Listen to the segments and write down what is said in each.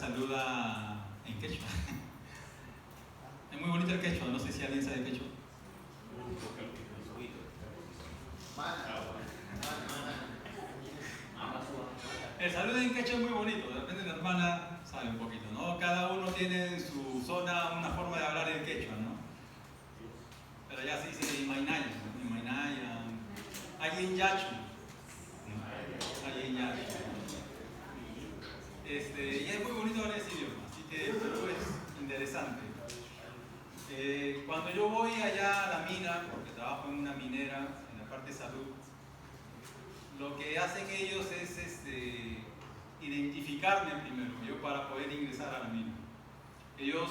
saluda en quechua. Es muy bonito el quechua, no sé si alguien sabe quechua. El saludo en quechua es muy bonito, de repente la hermana sabe un poquito, ¿no? Cada uno tiene en su zona una forma de hablar en quechua, ¿no? Pero ya se dice Imainaya, ¿no? Imainaya, Ayin Yachu. Ayin Yachu. Y es muy bonito hablar ese idioma, así que es interesante. Cuando yo voy allá a la mina, porque trabajo en una minera, en la parte de salud, lo que hacen ellos es identificarme primero, yo para poder ingresar a la mina. Ellos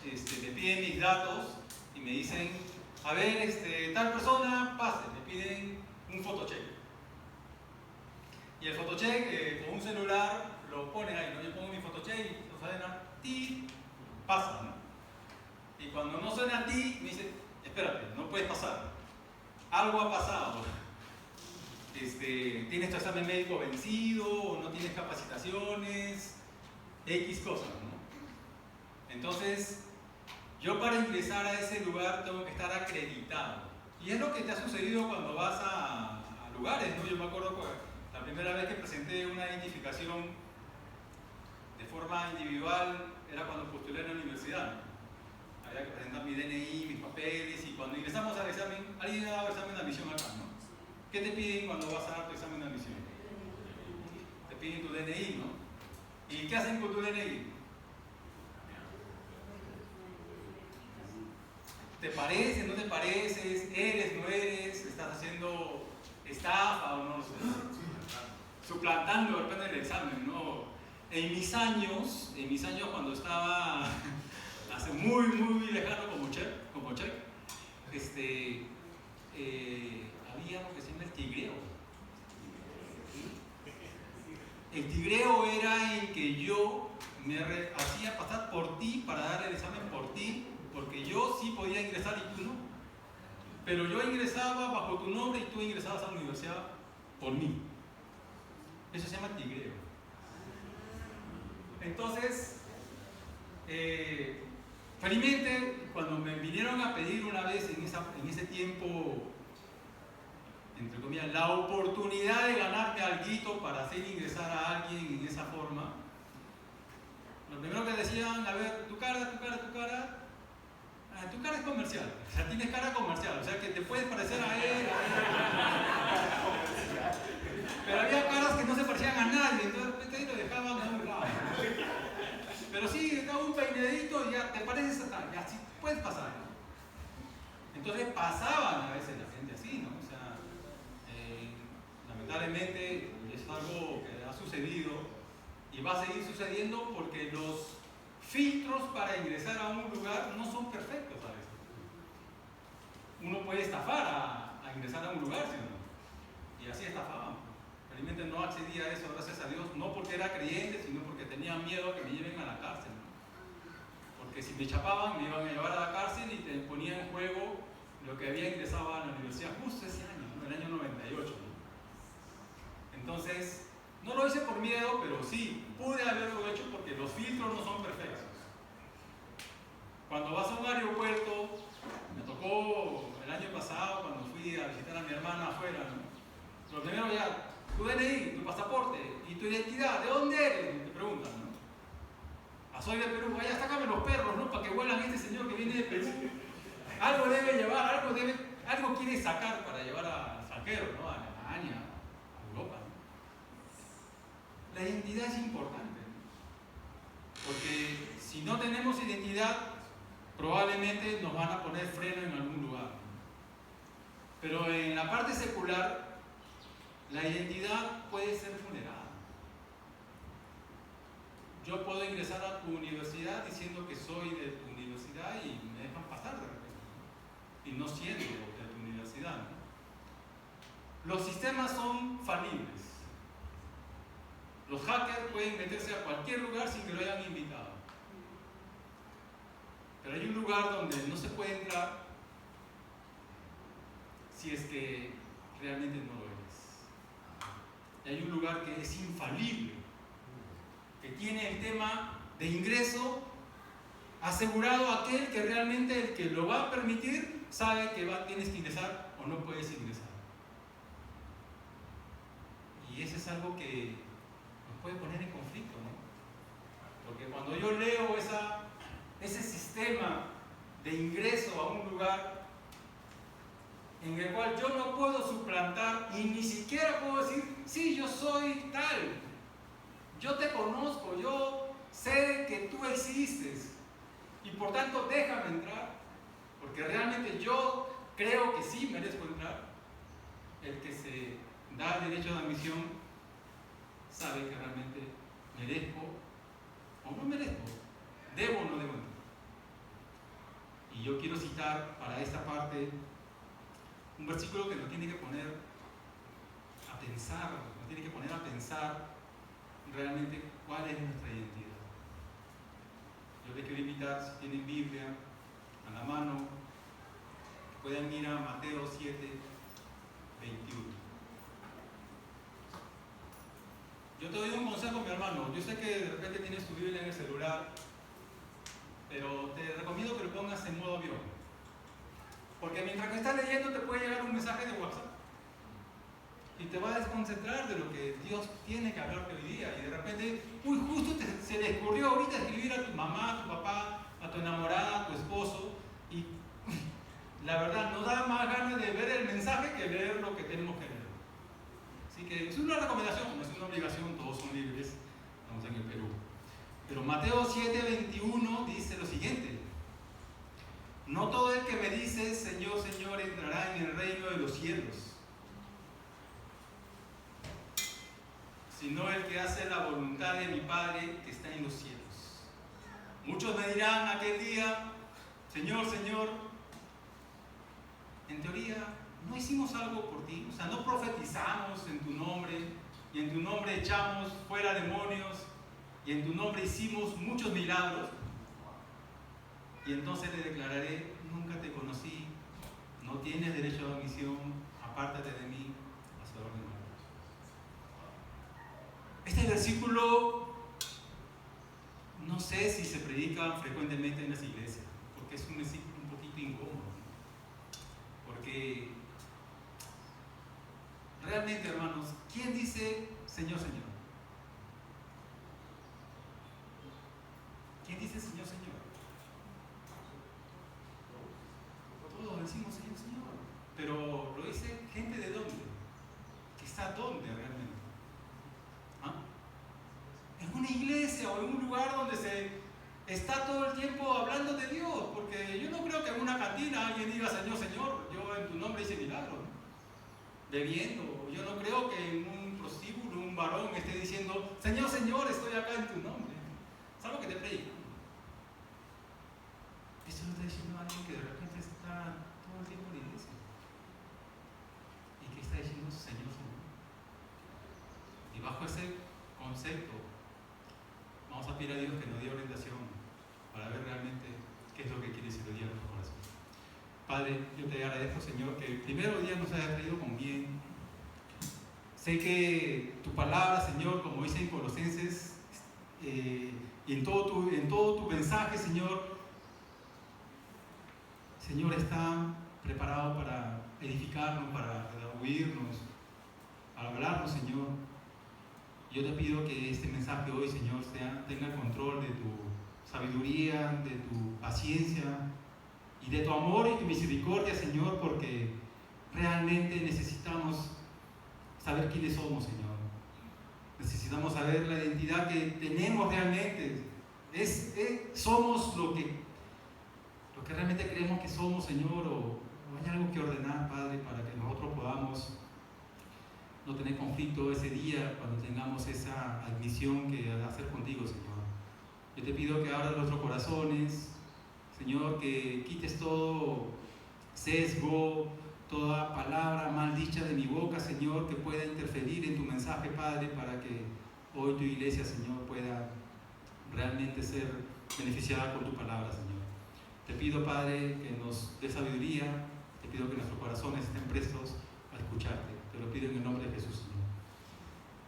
me piden mis datos y me dicen, a ver, tal persona, pase, me piden un photocheck. Y el photocheck, con un celular, lo ponen ahí, ¿no? Yo pongo mi photocheck y lo salen a ti, pasa, ¿no? Y cuando no suena a ti, me dicen, espérate, no puedes pasar. Algo ha pasado. Tienes tu examen médico vencido, o no tienes capacitaciones, X cosas, ¿no? Entonces, yo para ingresar a ese lugar tengo que estar acreditado. Y es lo que te ha sucedido cuando vas a lugares, ¿no? Yo me acuerdo que la primera vez que presenté una identificación de forma individual era cuando postulé en la universidad, ¿no? Había que presentar mi DNI, mis papeles, y cuando ingresamos al examen, alguien ha dado examen de admisión acá, ¿no? ¿Qué te piden cuando vas a dar tu examen de admisión? Te piden tu DNI, ¿no? ¿Y qué hacen con tu DNI? ¿Te pareces, no te pareces? ¿Eres, no eres? ¿Estás haciendo estafa o no? Suplantando de repente el examen, ¿no? En mis años cuando estaba hace muy lejano como Check, había lo que se llama el tigreo. El tigreo era en que yo me hacía pasar por ti para dar el examen por ti, porque yo sí podía ingresar y tú no. Pero yo ingresaba bajo tu nombre y tú ingresabas a la universidad por mí. Eso se llama tigreo. Entonces, felizmente, cuando me vinieron a pedir una vez en ese tiempo, entre comillas, la oportunidad de ganarte alguito para hacer ingresar a alguien en esa forma, lo primero que decían, a ver, tu cara es comercial, o sea, tienes cara comercial, o sea, que te puedes parecer a él. Pero había caras que no se parecían a nadie, entonces ahí lo dejaban a un lado. Pero sí, estaba un peinadito y ya te pareces a tal, ya sí puedes pasar, ¿no? Entonces pasaban a veces la gente así, ¿no? O sea, lamentablemente es algo que ha sucedido y va a seguir sucediendo porque los filtros para ingresar a un lugar no son perfectos a veces. Uno puede estafar a ingresar a un lugar, ¿sí o no? Y así estafaban. Realmente no accedía a eso, gracias a Dios, no porque era creyente, sino porque tenía miedo a que me lleven a la cárcel, ¿no? Porque si me chapaban, me iban a llevar a la cárcel y te ponía en juego lo que había ingresado a la universidad justo ese año, ¿no? El año 98, ¿no? Entonces, no lo hice por miedo, pero sí, pude haberlo hecho porque los filtros no son perfectos. Cuando vas a un aeropuerto, me tocó el año pasado cuando fui a visitar a mi hermana afuera, ¿no? Lo primero ya, tu DNI, tu pasaporte y tu identidad, ¿de dónde eres? Te preguntan, ¿no? Ah, soy de Perú, vaya, sácame los perros, ¿no? Para que huelan a este señor que viene de Perú. Algo debe llevar, algo quiere sacar para llevar al extranjero, ¿no? A Alemania, a Europa, ¿no? La identidad es importante, ¿no? Porque si no tenemos identidad, probablemente nos van a poner freno en algún lugar. Pero en la parte secular, la identidad puede ser vulnerada. Yo puedo ingresar a tu universidad diciendo que soy de tu universidad y me dejan pasar de repente, ¿no? Y no siendo de tu universidad, ¿no? Los sistemas son falibles. Los hackers pueden meterse a cualquier lugar sin que lo hayan invitado. Pero hay un lugar donde no se puede entrar si es que realmente no lo eres. Y hay un lugar que es infalible, que tiene tiene el tema de ingreso asegurado aquel que realmente el que lo va a permitir sabe que tienes que ingresar o no puedes ingresar. Y eso es algo que nos puede poner en conflicto, ¿no? Porque cuando yo leo ese sistema de ingreso a un lugar en el cual yo no puedo suplantar y ni siquiera puedo decir, sí, yo soy tal, yo te conozco, yo sé que tú existes y por tanto déjame entrar, porque realmente yo creo que sí merezco entrar. El que se da el derecho de admisión sabe que realmente merezco o no merezco, debo o no debo entrar. Y yo quiero citar para esta parte un versículo que nos tiene que poner a pensar, realmente cuál es nuestra identidad. Yo les quiero invitar, si tienen Biblia a la mano, que puedan ir a Mateo 7, 21. Yo te doy un consejo, mi hermano. Yo sé que de repente tienes tu Biblia en el celular, pero te recomiendo que lo pongas en modo avión. Porque mientras que estás leyendo te puede llegar un mensaje de WhatsApp y te va a desconcentrar de lo que Dios tiene que hablarte hoy día. Y de repente, justo se le ocurrió ahorita escribir a tu mamá, a tu papá, a tu enamorada, a tu esposo, y la verdad nos da más ganas de ver el mensaje que leer lo que tenemos que leer. Así que es una recomendación, no es una obligación, todos son libres, estamos en el Perú. Pero Mateo 7:21 dice lo siguiente: no todo el que me dice Señor, Señor entrará en el reino de los cielos, sino el que hace la voluntad de mi Padre que está en los cielos. Muchos me dirán aquel día, Señor, Señor, en teoría no hicimos algo por ti, o sea, no profetizamos en tu nombre, y en tu nombre echamos fuera demonios, y en tu nombre hicimos muchos milagros. Y entonces le declararé, nunca te conocí, no tienes derecho a admisión, apártate de mí, hacedor de maldad. Este versículo no sé si se predica frecuentemente en las iglesias, porque es un versículo un poquito incómodo. Porque realmente, hermanos, ¿quién dice Señor, Señor? ¿Quién dice Señor, Señor? Todos decimos Señor, Señor. Pero lo dice gente de dónde? ¿Que está dónde realmente? ¿Ah? En una iglesia o en un lugar donde se está todo el tiempo hablando de Dios, porque yo no creo que en una cantina alguien diga Señor, Señor, yo en tu nombre hice milagros, ¿no? Bebiendo, yo no creo que en un prostíbulo un varón esté diciendo Señor, Señor, estoy acá en tu nombre. Es algo que te predica. Eso lo está diciendo alguien que de repente está todo el tiempo en la iglesia y que está diciendo Señor, Señor. Y bajo ese concepto vamos a pedir a Dios que nos dé orientación para ver realmente qué es lo que quiere decir hoy día en nuestro corazón. Padre, yo te agradezco, Señor, que el primer día nos hayas traído con bien. Sé que tu palabra, Señor, como dice en Colosenses, y en todo tu mensaje, Señor, está preparado para edificarnos, para redarguirnos, para hablarnos, Señor. Yo te pido que este mensaje hoy, Señor, tenga el control de tu sabiduría, de tu paciencia y de tu amor y tu misericordia, Señor, porque realmente necesitamos saber quiénes somos, Señor. Necesitamos saber la identidad que tenemos realmente. Somos lo que realmente creemos que somos, Señor, o hay algo que ordenar, Padre, para que nosotros podamos no tener conflicto ese día cuando tengamos esa admisión que hacer contigo, Señor. Yo te pido que abras nuestros corazones, Señor, que quites todo sesgo, toda palabra mal dicha de mi boca, Señor, que pueda interferir en tu mensaje, Padre, para que hoy tu iglesia, Señor, pueda realmente ser beneficiada por tu palabra, Señor. Te pido, Padre, que nos dé sabiduría, te pido que nuestros corazones estén prestos a escucharte. Te lo pido en el nombre de Jesús, Señor.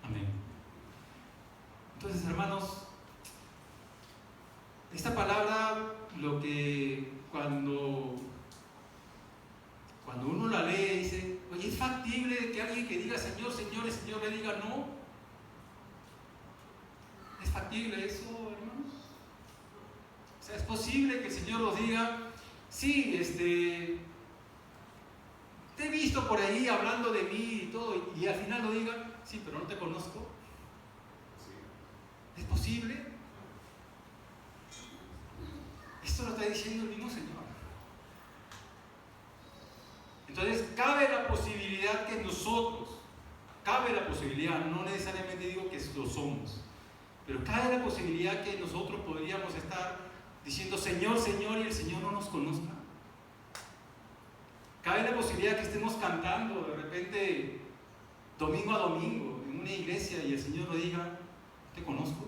Amén. Entonces, hermanos, Esta palabra, lo que cuando uno la lee, dice, oye, ¿es factible que alguien que diga Señor, Señor, el Señor le diga no? ¿Es factible eso, hermanos? O sea, ¿es posible que el Señor nos diga, sí, te he visto por ahí hablando de mí y todo, y al final lo diga, sí, pero no te conozco? ¿Es posible? Esto lo está diciendo el mismo Señor. Entonces, cabe la posibilidad que nosotros, no necesariamente digo que lo somos, pero cabe la posibilidad que nosotros podríamos estar diciendo Señor, Señor, y el Señor no nos conozca. Cabe la posibilidad que estemos cantando de repente domingo a domingo en una iglesia y el Señor nos diga, ¿te conozco?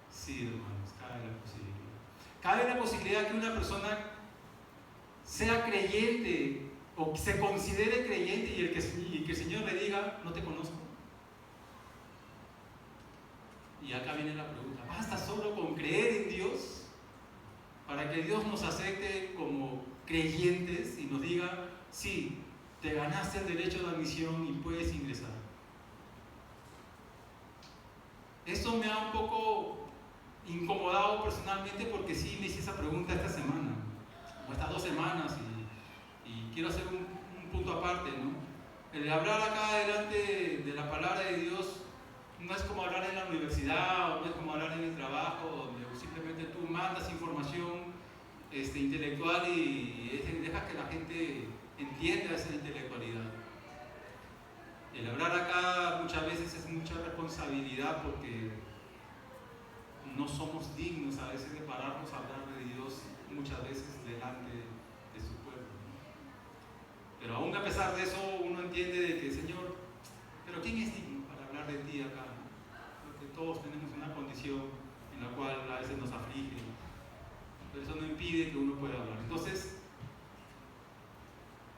Sí, hermanos, cabe la posibilidad. Cabe la posibilidad que una persona sea creyente o se considere creyente y que el Señor le diga, no te conozco. Y acá viene la pregunta, ¿basta solo con creer en Dios para que Dios nos acepte como creyentes y nos diga, sí, te ganaste el derecho de admisión y puedes ingresar? Esto me ha un poco incomodado personalmente porque sí me hice esa pregunta esta semana, o estas 2 semanas, y quiero hacer un punto aparte, ¿no? El hablar acá delante de la palabra de Dios no es como hablar en la universidad o no es como hablar en el trabajo, donde simplemente tú mandas información intelectual y dejas que la gente entienda esa intelectualidad. El hablar acá muchas veces es mucha responsabilidad porque no somos dignos a veces de pararnos a hablar de Dios muchas veces delante de su pueblo, ¿no? Pero aún a pesar de eso uno entiende de que Señor, pero ¿quién es digno para hablar de ti acá? Porque todos tenemos una condición en la cual a veces nos aflige, pero eso no impide que uno pueda hablar. Entonces,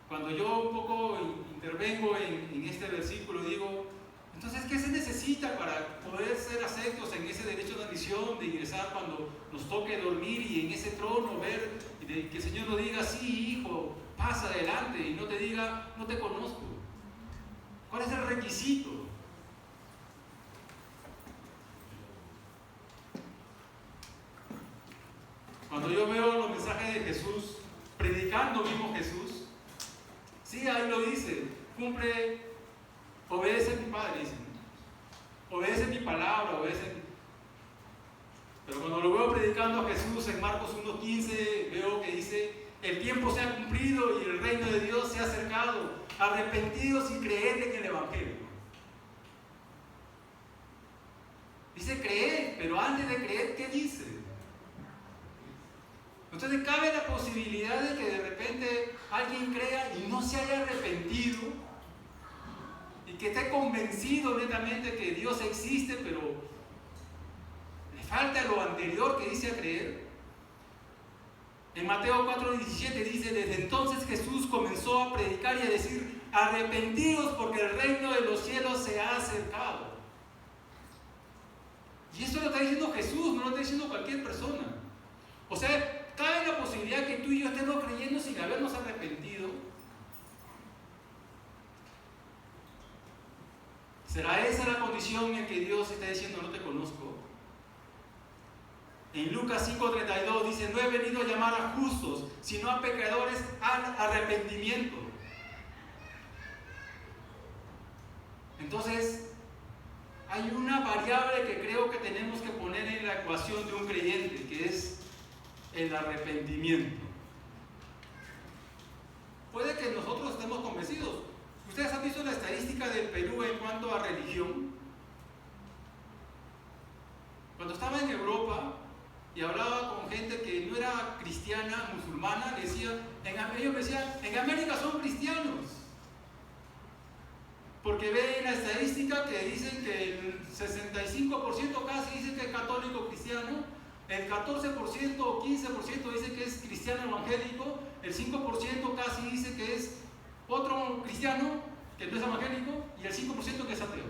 cuando yo un poco intervengo en este versículo, digo, entonces, ¿qué se necesita para poder ser aceptos en ese derecho de admisión, de ingresar cuando nos toque dormir y en ese trono ver, y que el Señor nos diga, sí, hijo, pasa adelante, y no te diga, no te conozco? ¿Cuál es el requisito? Cuando yo veo los mensajes de Jesús, predicando mismo Jesús, sí, ahí lo dice, obedece a mi Padre, dice, obedece mi palabra, Pero cuando lo veo predicando a Jesús en Marcos 1:15, veo que dice, el tiempo se ha cumplido y el reino de Dios se ha acercado, arrepentidos y creed en el Evangelio. Dice creed, pero antes de creer, ¿qué dice? Entonces cabe la posibilidad de que de repente alguien crea y no se haya arrepentido y que esté convencido netamente que Dios existe, pero le falta lo anterior que dice a creer. En Mateo 4:17 dice, desde entonces Jesús comenzó a predicar y a decir, arrepentidos porque el reino de los cielos se ha acercado. Y esto lo está diciendo Jesús, no lo está diciendo cualquier persona. O sea, cabe la posibilidad que tú y yo estemos creyendo sin habernos arrepentido. ¿Será esa la condición en que Dios está diciendo no te conozco? En Lucas 5:32 dice, no he venido a llamar a justos, sino a pecadores al arrepentimiento. Entonces, hay una variable que creo que tenemos que poner en la ecuación de un creyente, que es el arrepentimiento. Puede que nosotros estemos convencidos. ¿Ustedes han visto la estadística del Perú en cuanto a religión? Cuando estaba en Europa y hablaba con gente que no era cristiana, musulmana, ellos me decían, en América son cristianos. Porque ven la estadística que dicen que el 65% casi dice que es católico cristiano, el 14% o 15% dice que es cristiano evangélico, el 5% casi dice que es otro cristiano que no es evangélico y el 5% que es ateo.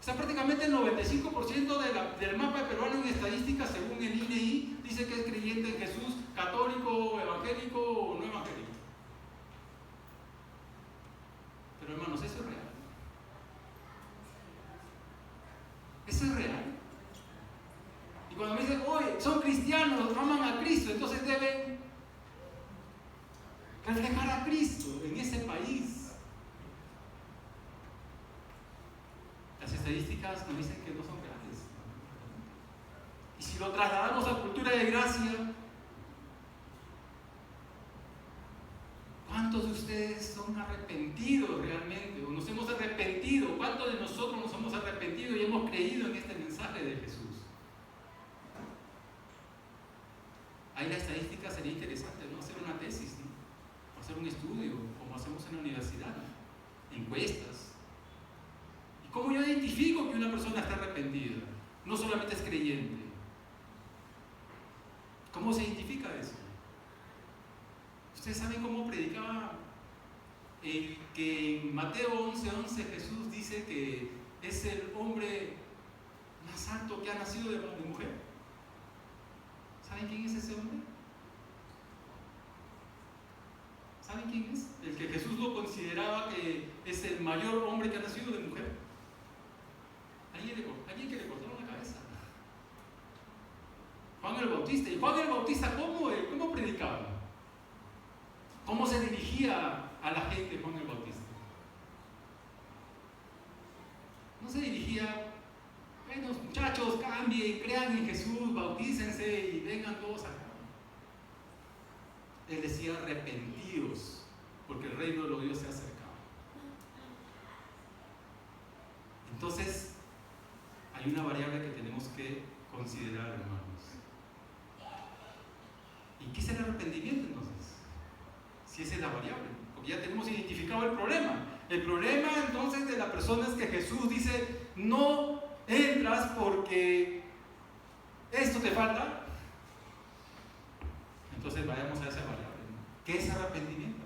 O sea, prácticamente el 95% del mapa peruano en estadísticas, según el INEI, dice que es creyente en Jesús, católico, evangélico o no evangélico. Pero hermanos, eso es real. Eso es real. Y cuando me dicen, oye, son cristianos, aman a Cristo, entonces deben reflejar a Cristo en ese país. Las estadísticas nos dicen que no son reales. Y si lo trasladamos a cultura de gracia, ¿cuántos de ustedes son arrepentidos realmente? ¿O nos hemos arrepentido? ¿Cuántos de nosotros nos hemos arrepentido y hemos creído en este mensaje de Jesús? Ahí la estadística sería interesante, ¿no? Hacer una tesis, ¿no? O hacer un estudio, como hacemos en la universidad, ¿no? Encuestas. ¿Y cómo yo identifico que una persona está arrepentida? No solamente es creyente. ¿Cómo se identifica eso? Ustedes saben cómo predicaba que en Mateo 11:11 Jesús dice que es el hombre más santo que ha nacido de mujer. ¿Saben quién es ese hombre? ¿Saben quién es? El que Jesús lo consideraba que es el mayor hombre que ha nacido de mujer. Alguien que le cortaron la cabeza. Juan el Bautista. ¿Y Juan el Bautista cómo predicaba? ¿Cómo se dirigía a la gente Juan el Bautista? No se dirigía, bueno, muchachos, cambien, crean en Jesús, bautícense y vengan todos acá. Él decía, arrepentidos, porque el reino de los Dios se ha acercado. Entonces, hay una variable que tenemos que considerar, hermanos. ¿Y qué es el arrepentimiento entonces? Si esa es la variable, porque ya tenemos identificado el problema. El problema entonces de la persona es que Jesús dice, no entras porque esto te falta. Entonces vayamos a esa variable. ¿Qué es arrepentimiento?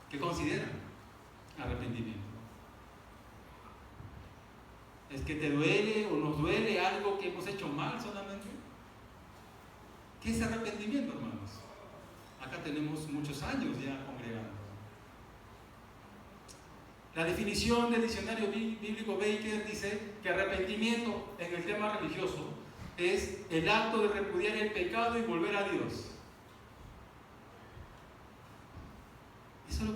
¿Qué consideran arrepentimiento? ¿Es que te duele o nos duele algo que hemos hecho mal solamente? ¿Qué es arrepentimiento, hermanos? Acá tenemos muchos años ya congregando. La definición del diccionario bíblico Baker dice que arrepentimiento en el tema religioso es el acto de repudiar el pecado y volver a Dios. Eso es lo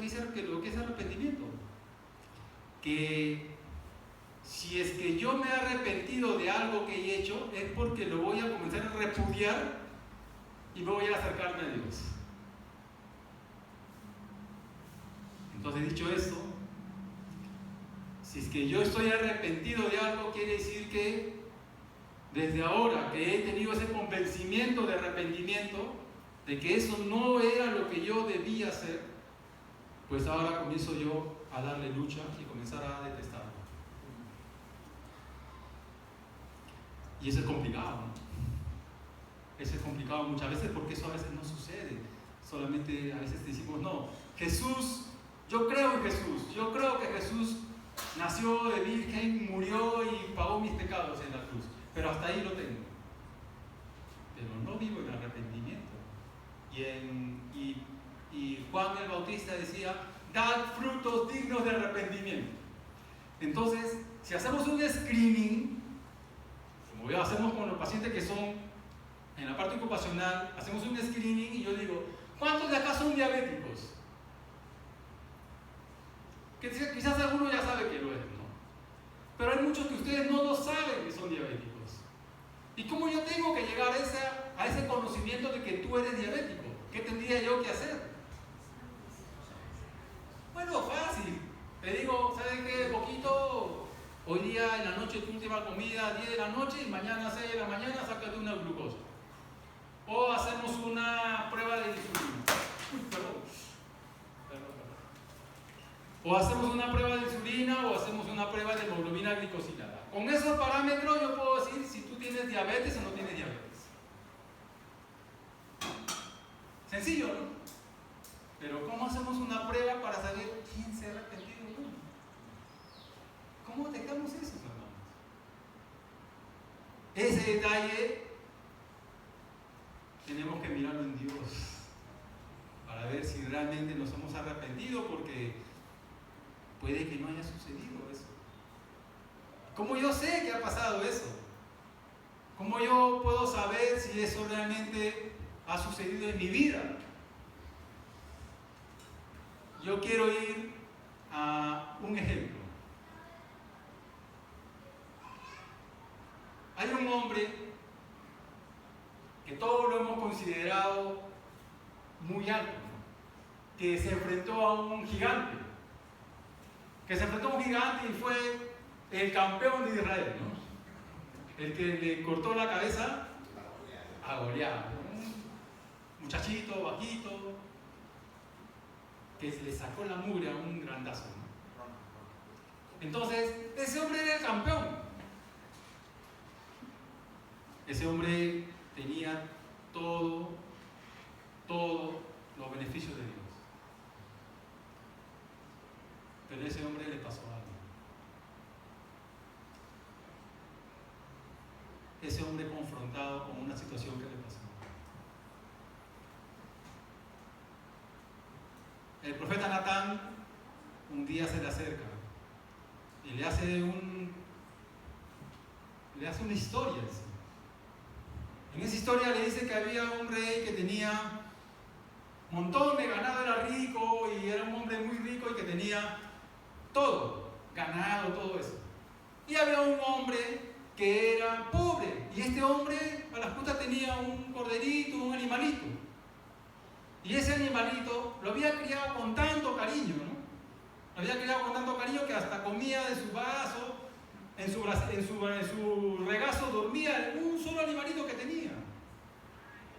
que es arrepentimiento. Que si es que yo me he arrepentido de algo que he hecho, es porque lo voy a comenzar a repudiar y me voy a acercarme a Dios. Entonces, dicho esto, si es que yo estoy arrepentido de algo, quiere decir que desde ahora que he tenido ese convencimiento de arrepentimiento, de que eso no era lo que yo debía hacer, pues ahora comienzo yo a darle lucha y comenzar a detestarlo. Y eso es complicado, ¿no? Eso es complicado muchas veces porque eso a veces no sucede. Solamente a veces decimos, no, Jesús, yo creo en Jesús, yo creo que Jesús nació de virgen, murió y pagó mis pecados en la cruz, pero hasta ahí lo tengo. Pero no vivo en arrepentimiento. Y Juan el Bautista decía, dad frutos dignos de arrepentimiento. Entonces, si hacemos un screening, como ya hacemos con los pacientes que son en la parte ocupacional, hacemos un screening y yo digo, ¿cuántos de acá son diabéticos? Que quizás alguno ya sabe que lo es, ¿no? Pero hay muchos que ustedes no lo saben que son diabéticos. ¿Y cómo yo tengo que llegar a ese conocimiento de que tú eres diabético? ¿Qué tendría yo que hacer? Bueno, fácil. Te digo, ¿sabes qué? Poquito, hoy día en la noche tu última comida, 10 de la noche, y mañana a 6 de la mañana sácate una glucosa. O hacemos una prueba de insulina. Perdón. O hacemos una prueba de insulina o hacemos una prueba de hemoglobina glicosilada. Con esos parámetros yo puedo decir si tú tienes diabetes o no tienes diabetes. Sencillo, ¿no? Pero ¿cómo hacemos una prueba para saber quién se ha arrepentido o no? ¿Cómo detectamos eso, hermanos? Ese detalle tenemos que mirarlo en Dios para ver si realmente nos hemos arrepentido, porque puede que no haya sucedido eso. ¿Cómo yo sé que ha pasado eso? ¿Cómo yo puedo saber si eso realmente ha sucedido en mi vida? Yo quiero ir a un ejemplo. Hay un hombre que todos lo hemos considerado muy alto, ¿no? Que se enfrentó a un gigante, y fue el campeón de Israel, ¿no? El que le cortó la cabeza a Goliat, ¿no? Un muchachito, bajito, que le sacó la mugre a un grandazo, ¿no? Entonces, ese hombre era el campeón. Ese hombre tenía todos los beneficios de Dios. Pero a ese hombre le pasó algo. Ese hombre confrontado con una situación que le pasó. El profeta Natán un día se le acerca y le hace una historia. En esa historia le dice que había un rey que tenía un montón de ganado, era rico y era un hombre muy rico y que tenía todo, ganado, todo eso. Y había un hombre que era pobre, y este hombre a la puta tenía un corderito, un animalito. Y ese animalito lo había criado con tanto cariño, ¿no? Lo había criado con tanto cariño que hasta comía de su vaso, en su regazo dormía un solo animalito que tenía.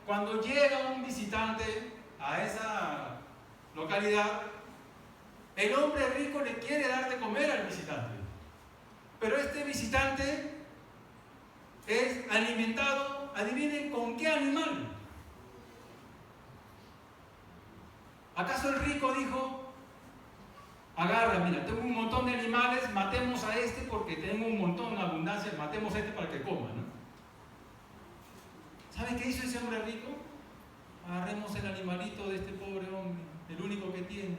Cuando llega un visitante a esa localidad, el hombre rico le quiere dar de comer al visitante. Pero este visitante es alimentado, adivinen con qué animal. ¿Acaso el rico dijo: agarra, mira, tengo un montón de animales, matemos a este porque tengo un montón de abundancia, matemos a este para que coma, ¿no? ¿Sabe qué hizo ese hombre rico? Agarremos el animalito de este pobre hombre, el único que tiene,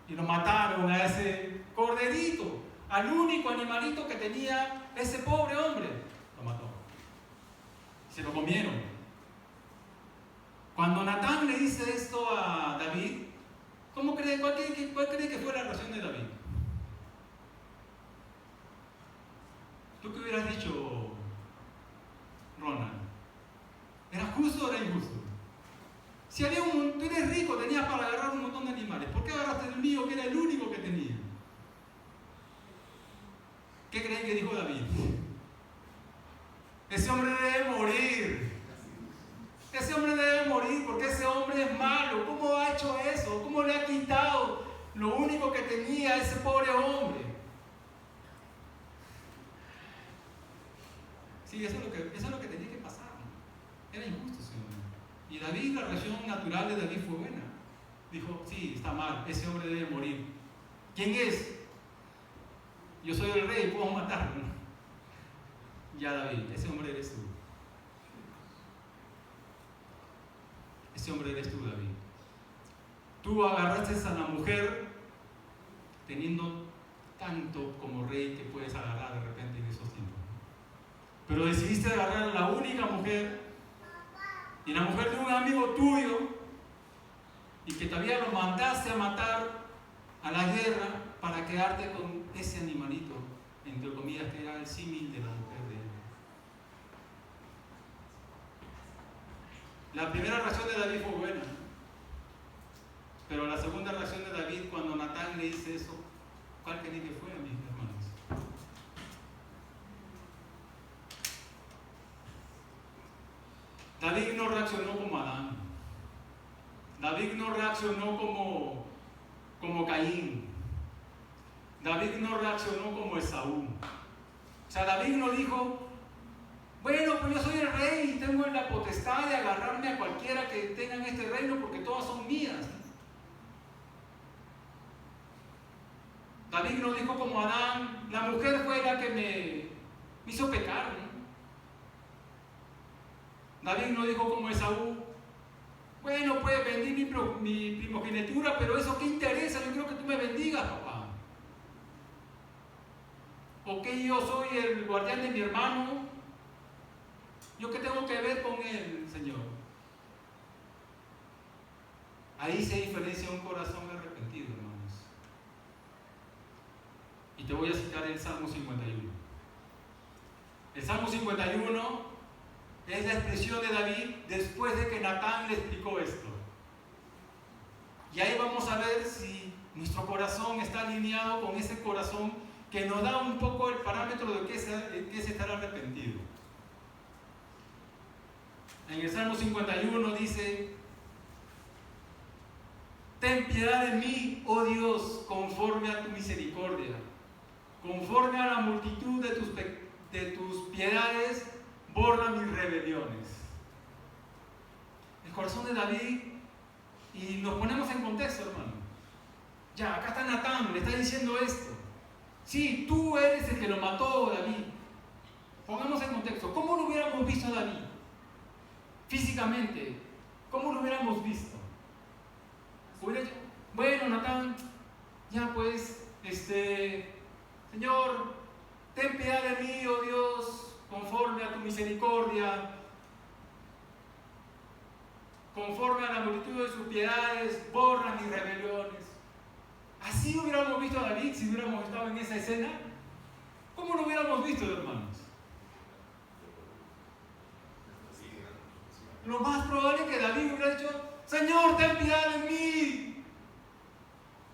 y lo mataron a ese corderito, al único animalito que tenía ese pobre hombre. Lo mató. Se lo comieron. Cuando Natán le dice esto a David, ¿cuál cree que fue la reacción de David? ¿Tú qué hubieras dicho, Ronald? ¿Era justo o era injusto? Si tú eres rico, tenías para agarrar un montón de animales. ¿Por qué agarraste el mío, que era el único que tenía? ¿Qué creen que dijo David? Ese hombre debe morir. Ese hombre debe morir porque ese hombre es malo. ¿Cómo ha hecho eso? ¿Cómo le ha quitado lo único que tenía a ese pobre hombre? Sí, eso es lo que tenía que pasar, ¿no? Era injusto, ese hombre. Y David, la reacción natural de David fue buena. Dijo: sí, está mal, ese hombre debe morir. ¿Quién es? Yo soy el rey, puedo matarlo. Ya, David, ese hombre eres tú. Ese hombre eres tú, David. Tú agarraste a la mujer teniendo tanto como rey que puedes agarrar de repente en esos tiempos. Pero decidiste agarrar a la única mujer, y la mujer de un amigo tuyo, y que todavía lo mandaste a matar a la guerra para quedarte con ese animalito, entre comillas, que era el símil de la mujer de él. La primera reacción de David fue buena, pero la segunda reacción de David cuando Natán le dice eso, ¿cuál creen que fue, mis hermanos? David no reaccionó como Adán. David no reaccionó como Caín. David no reaccionó como Esaú. O sea, David no dijo: bueno, pues yo soy el rey y tengo la potestad de agarrarme a cualquiera que tenga en este reino porque todas son mías. David no dijo como Adán, la mujer fue la que me hizo pecar, ¿no? David no dijo como Esaú, bueno, pues vendí mi primogenitura, pero eso qué interesa, yo quiero que tú me bendigas, papá. ¿O que yo soy el guardián de mi hermano? ¿Yo qué tengo que ver con él, Señor? Ahí se diferencia un corazón arrepentido, hermanos. Y te voy a citar el Salmo 51. El Salmo 51 es la expresión de David después de que Natán le explicó esto. Y ahí vamos a ver si nuestro corazón está alineado con ese corazón que nos da un poco el parámetro de qué es estar arrepentido. En el Salmo 51 dice: ten piedad de mí, oh Dios, conforme a tu misericordia. Conforme a la multitud de tus piedades, borra mis rebeliones. El corazón de David, y nos ponemos en contexto, hermano. Ya, acá está Natán, le está diciendo esto. Sí, tú eres el que lo mató, David. Pongamos en contexto. ¿Cómo lo hubiéramos visto a David? Físicamente, ¿cómo lo hubiéramos visto? Bueno, Natán, ya pues, Señor, ten piedad de mí, oh Dios, conforme a tu misericordia, conforme a la multitud de sus piedades, borra mis rebeliones. Así hubiéramos visto a David si hubiéramos estado en esa escena. ¿Cómo lo hubiéramos visto, hermanos? Lo más probable es que David hubiera dicho: Señor, ten piedad de mí,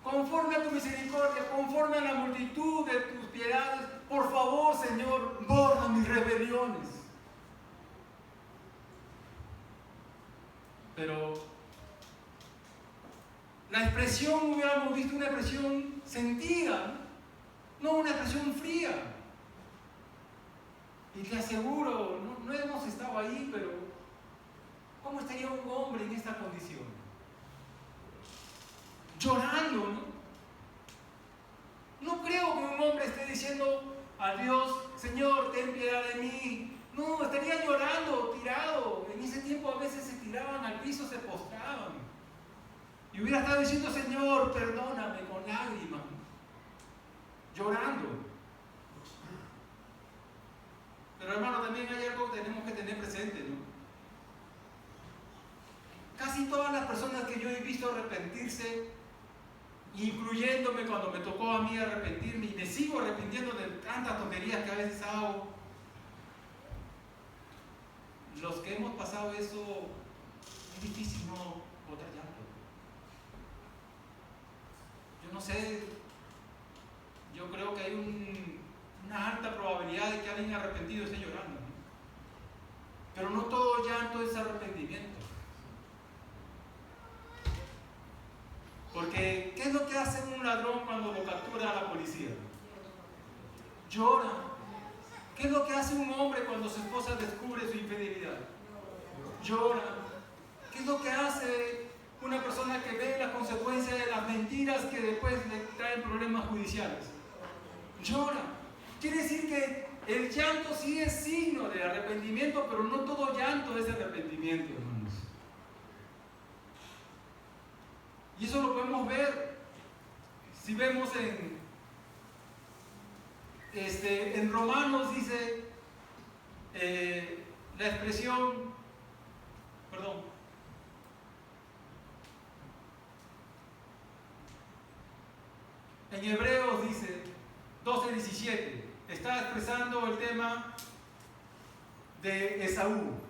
conforme a tu misericordia, conforme a la multitud de tus piedades, por favor, Señor, borra mis rebeliones. Pero la expresión, hubiéramos visto una expresión sentida, no una expresión fría. Y te aseguro, no hemos estado ahí, pero ¿cómo estaría un hombre en esta condición? Llorando, ¿no? No creo que un hombre esté diciendo a Dios: Señor, ten piedad de mí. No, estaría llorando, tirado. En ese tiempo a veces se tiraban al piso, se postraban. Y hubiera estado diciendo: Señor, perdóname, con lágrimas, llorando. Pero hermano, también hay algo que tenemos que tener presente, ¿no? Casi todas las personas que yo he visto arrepentirse, incluyéndome cuando me tocó a mí arrepentirme, y me sigo arrepintiendo de tantas tonterías que a veces hago, los que hemos pasado eso, es difícil no botar llanto. Yo no sé, yo creo que hay una alta probabilidad de que alguien arrepentido esté llorando, ¿no? Pero no todo llanto es arrepentimiento. Porque, ¿qué es lo que hace un ladrón cuando lo captura a la policía? Llora. ¿Qué es lo que hace un hombre cuando su esposa descubre su infidelidad? Llora. ¿Qué es lo que hace una persona que ve las consecuencias de las mentiras que después le traen problemas judiciales? Llora. Quiere decir que el llanto sí es signo de arrepentimiento, pero no todo llanto es arrepentimiento, hermanos. Y eso lo podemos ver si vemos en Romanos, dice la expresión, perdón, en Hebreos dice 12:17, está expresando el tema de Esaú.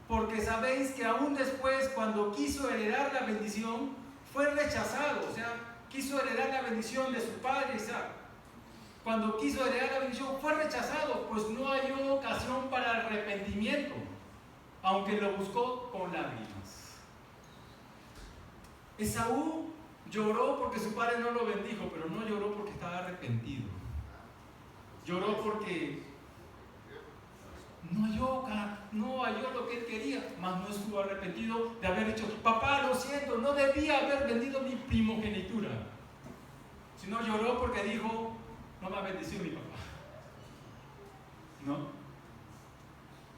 Porque sabéis que aún después, cuando quiso heredar la bendición, fue rechazado. O sea, quiso heredar la bendición de su padre Isaac. Cuando quiso heredar la bendición, fue rechazado, pues no halló ocasión para arrepentimiento, aunque lo buscó con lágrimas. Esaú lloró porque su padre no lo bendijo, pero no lloró porque estaba arrepentido. Lloró porque no halló lo que él quería, mas no estuvo arrepentido de haber dicho: papá, lo siento, no debía haber vendido mi primogenitura. sino lloró porque dijo, no me ha bendecido mi papá. ¿No?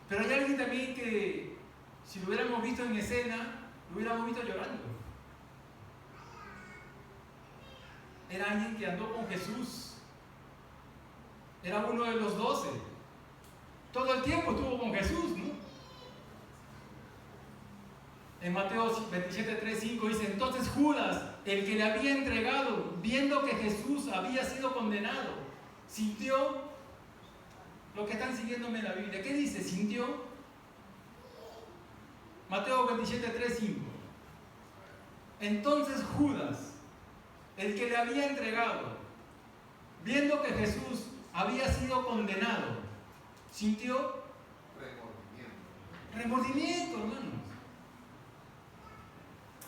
Pero hay alguien también que, si lo hubiéramos visto en escena, lo hubiéramos visto llorando. Era alguien que andó con Jesús. Era uno de los 12. Todo el tiempo estuvo con Jesús, ¿no? En Mateo 27, 3, 5 dice, entonces Judas, el que le había entregado, viendo que Jesús había sido condenado, sintió lo que están siguiéndome en la Biblia. ¿Qué dice? Sintió. Mateo 27, 3, 5. Entonces Judas, el que le había entregado, viendo que Jesús había sido condenado, sintió remordimiento, hermanos.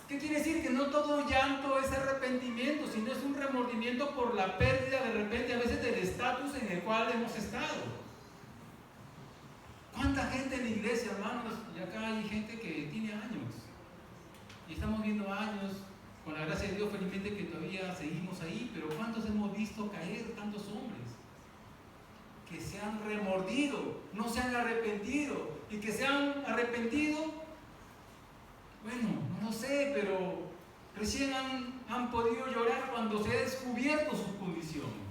¿Qué quiere decir? Que no todo llanto es arrepentimiento, sino es un remordimiento por la pérdida de repente a veces del estatus en el cual hemos estado. ¿Cuánta gente en la iglesia, hermanos? Y acá hay gente que tiene años. Y estamos viendo años, con la gracia de Dios, felizmente que todavía seguimos ahí, pero ¿cuántos hemos visto caer tantos hombres? Que se han remordido, no se han arrepentido, y que se han arrepentido, bueno, no lo sé, pero recién han podido llorar cuando se ha descubierto su condición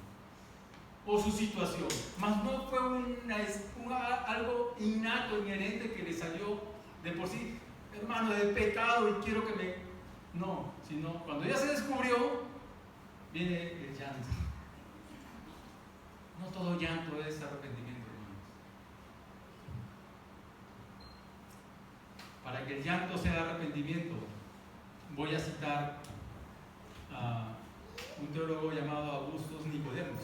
o su situación, mas no fue algo innato, inherente que le salió de por sí, hermano, de pecado y quiero que me... No, sino cuando ya se descubrió, viene el llanto. No todo llanto es arrepentimiento, hermanos. Para que el llanto sea arrepentimiento, voy a citar a un teólogo llamado Augusto Nicodemos.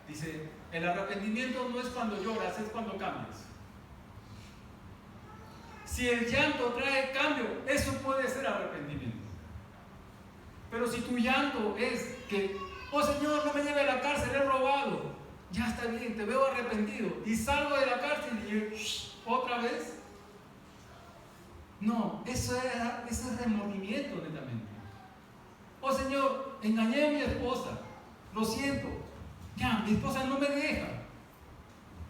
Dice, el arrepentimiento no es cuando lloras, es cuando cambias. Si el llanto trae cambio, eso puede ser arrepentimiento. Pero si tu llanto es que, oh Señor, no me lleve a la cárcel, he robado, ya está bien, te veo arrepentido, y salgo de la cárcel y otra vez, no, eso es remordimiento netamente. Oh Señor, engañé a mi esposa, lo siento, ya, mi esposa no me deja,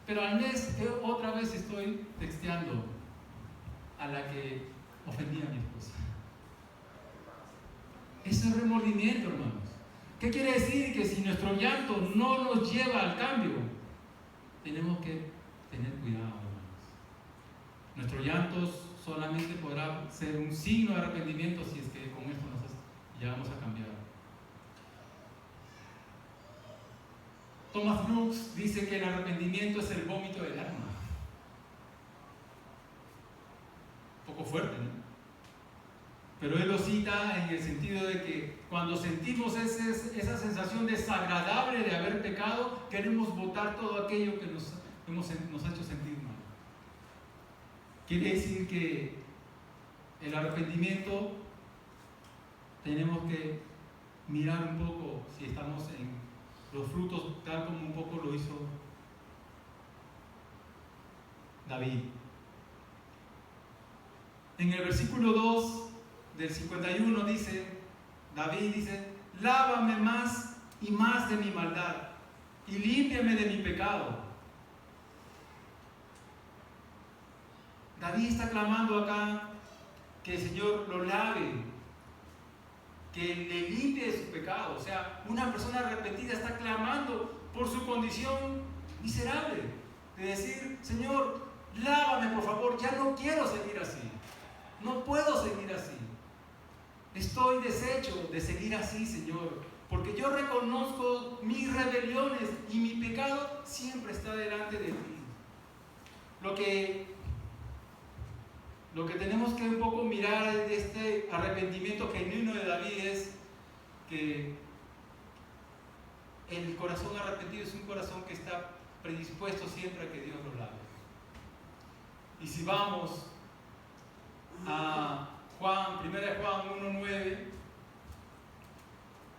pero al mes otra vez estoy texteando a la que ofendí a mi esposa. Eso es remordimiento, hermanos. ¿Qué quiere decir? Que si nuestro llanto no nos lleva al cambio, tenemos que tener cuidado, hermanos. Nuestro llanto solamente podrá ser un signo de arrepentimiento si es que con esto nos llegamos a cambiar. Thomas Brooks dice que el arrepentimiento es el vómito del alma. Un poco fuerte, ¿no? Pero él lo cita en el sentido de que cuando sentimos esa sensación desagradable de haber pecado, queremos botar todo aquello que nos ha hecho sentir mal. Quiere decir que el arrepentimiento tenemos que mirar un poco si estamos en los frutos tal como un poco lo hizo David. En el versículo 2 del 51 David dice, lávame más y más de mi maldad y límpiame de mi pecado. David está clamando acá que el Señor lo lave, que le limpie de su pecado. O sea, una persona arrepentida está clamando por su condición miserable, de decir, Señor, lávame por favor, ya no quiero seguir así, no puedo seguir así. Estoy deshecho de seguir así, Señor, porque yo reconozco mis rebeliones y mi pecado siempre está delante de ti. Lo que tenemos que un poco mirar de este arrepentimiento genuino de David es que el corazón arrepentido es un corazón que está predispuesto siempre a que Dios lo lave. Y si vamos a 1 Juan 1:9,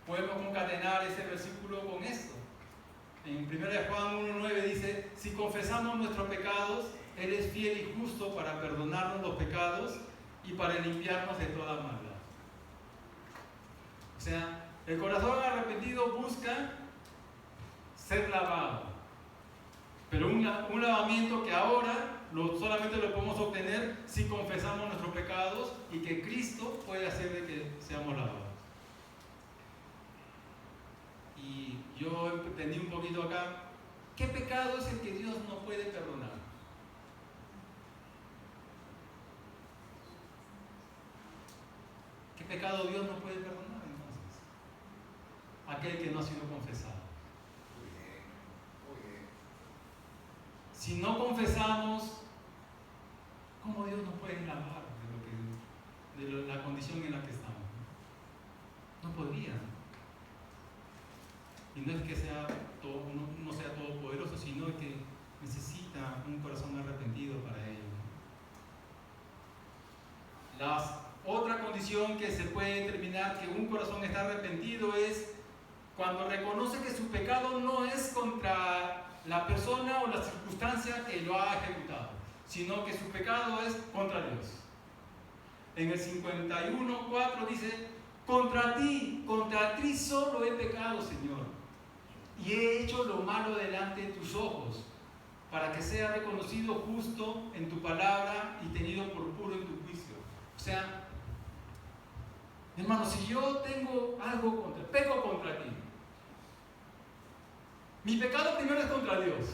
podemos concatenar ese versículo con esto. En 1 Juan 1:9 dice, si confesamos nuestros pecados, Él es fiel y justo para perdonarnos los pecados y para limpiarnos de toda maldad. O sea, El corazón arrepentido busca ser lavado, pero un lavamiento que ahora solamente lo podemos obtener si confesamos nuestros pecados y que Cristo puede hacer de que seamos lavados. Y yo entendí un poquito acá, ¿qué pecado es el que Dios no puede perdonar? ¿Qué pecado Dios no puede perdonar entonces? Aquel que no ha sido confesado. Si no confesamos, ¿cómo Dios nos puede lavar de la condición en la que estamos? No podría. Y no es que no sea todopoderoso, sino que necesita un corazón arrepentido para ello. Otra condición que se puede determinar que un corazón está arrepentido es cuando reconoce que su pecado no es contra la persona o la circunstancia que lo ha ejecutado, sino que su pecado es contra Dios. En el 51:4 dice: contra ti solo he pecado, Señor, y he hecho lo malo delante de tus ojos, para que sea reconocido justo en tu palabra y tenido por puro en tu juicio. O sea, hermano, si yo tengo algo peco contra ti, mi pecado primero es contra Dios.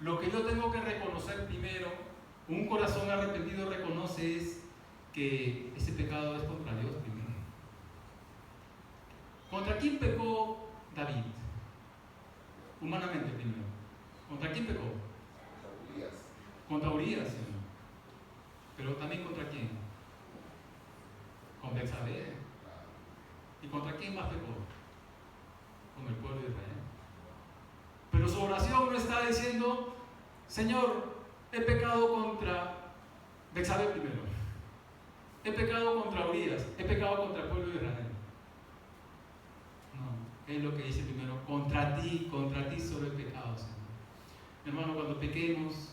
Lo que yo tengo que reconocer primero, un corazón arrepentido reconoce es que ese pecado es contra Dios primero. ¿Contra quién pecó David? Humanamente primero. ¿Contra quién pecó? Contra Urías, Señor. Pero también ¿contra quién? Con Betsabé. ¿Y contra quién más pecó? Con el pueblo de Israel. Pero su oración no está diciendo: Señor, he pecado contra Betsabé primero, he pecado contra Urías, he pecado contra el pueblo de Israel. No, es lo que dice primero: contra ti solo he pecado, Señor. Hermano, cuando pequemos,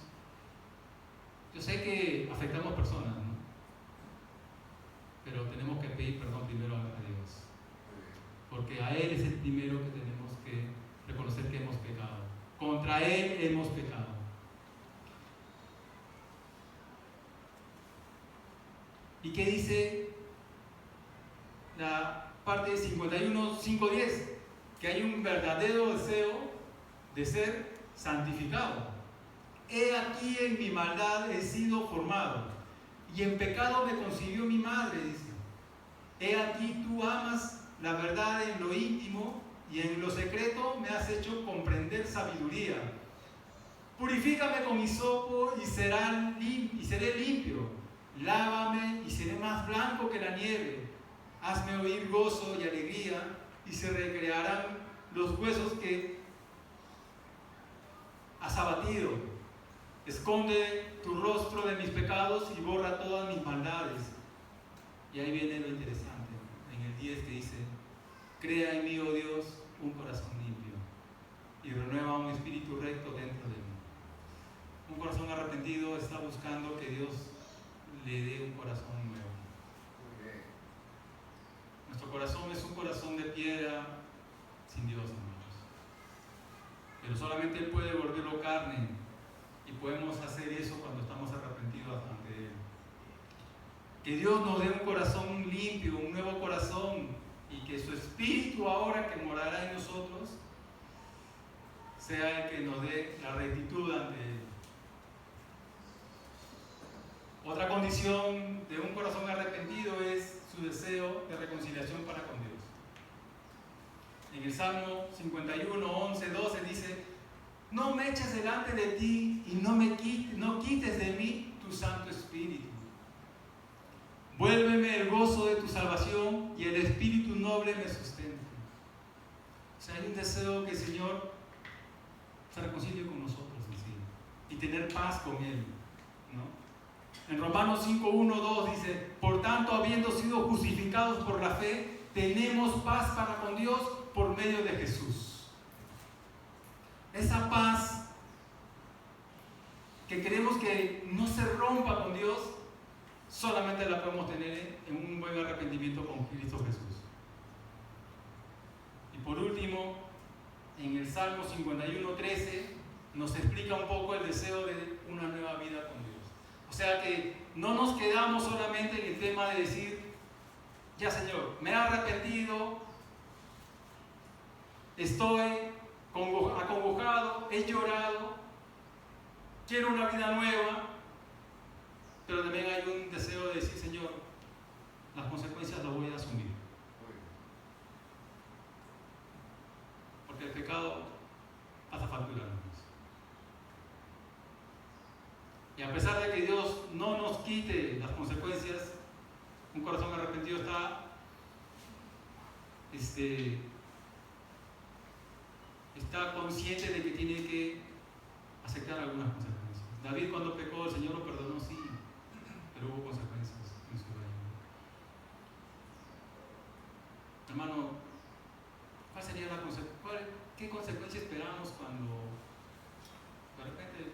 yo sé que afectamos personas, ¿no? Pero tenemos que pedir perdón primero a Dios, porque a Él es el primero que tenemos que reconocer que hemos pecado. Contra Él hemos pecado. ¿Y qué dice la parte de 51:5-10? Que hay un verdadero deseo de ser santificado. He aquí en mi maldad he sido formado, y en pecado me concibió mi madre, dice. He aquí tú amas la verdad en lo íntimo, y en lo secreto me has hecho comprender sabiduría. Purifícame con hisopo y seré limpio. Lávame y seré más blanco que la nieve. Hazme oír gozo y alegría, y se recrearán los huesos que has abatido. Esconde tu rostro de mis pecados y borra todas mis maldades. Y ahí viene lo interesante, en el 10 que dice: crea en mí, oh Dios, un corazón limpio, y renueva un espíritu recto dentro de mí. Un corazón arrepentido está buscando que Dios le dé un corazón nuevo. Nuestro corazón es un corazón de piedra sin Dios, hermanos. Pero solamente Él puede volverlo carne, y podemos hacer eso cuando estamos arrepentidos ante Él. Que Dios nos dé un corazón limpio, un nuevo corazón, y que su Espíritu ahora que morará en nosotros sea el que nos dé la rectitud ante Él. Otra condición de un corazón arrepentido es su deseo de reconciliación para con Dios. En el Salmo 51:11-12 dice: no me eches delante de ti y no quites de mí tu Santo Espíritu. Vuélveme el gozo de tu salvación y el espíritu noble me sustente. O sea, hay un deseo que el Señor se reconcilie con nosotros en sí, y tener paz con Él, ¿no? En Romanos 5:1-2 dice: por tanto, habiendo sido justificados por la fe, tenemos paz para con Dios por medio de Jesús. Esa paz que queremos que no se rompa con Dios, solamente la podemos tener en un buen arrepentimiento con Cristo Jesús. último, en el Salmo 51:13, nos explica un poco el deseo de una nueva vida con Dios. O sea que no nos quedamos solamente en el tema de decir, ya Señor, me he arrepentido, estoy acongojado, he llorado, quiero una vida nueva, pero también hay un deseo de decir, Señor, las consecuencias las voy a asumir. Porque el pecado pasa factura, hermanos. Y a pesar de que Dios no nos quite las consecuencias, un corazón arrepentido está consciente de que tiene que aceptar algunas consecuencias. David, cuando pecó, el Señor lo perdonó, sí, pero hubo consecuencias en su vida. Hermano, ¿cuál sería la consecuencia? ¿Qué consecuencia esperamos cuando de repente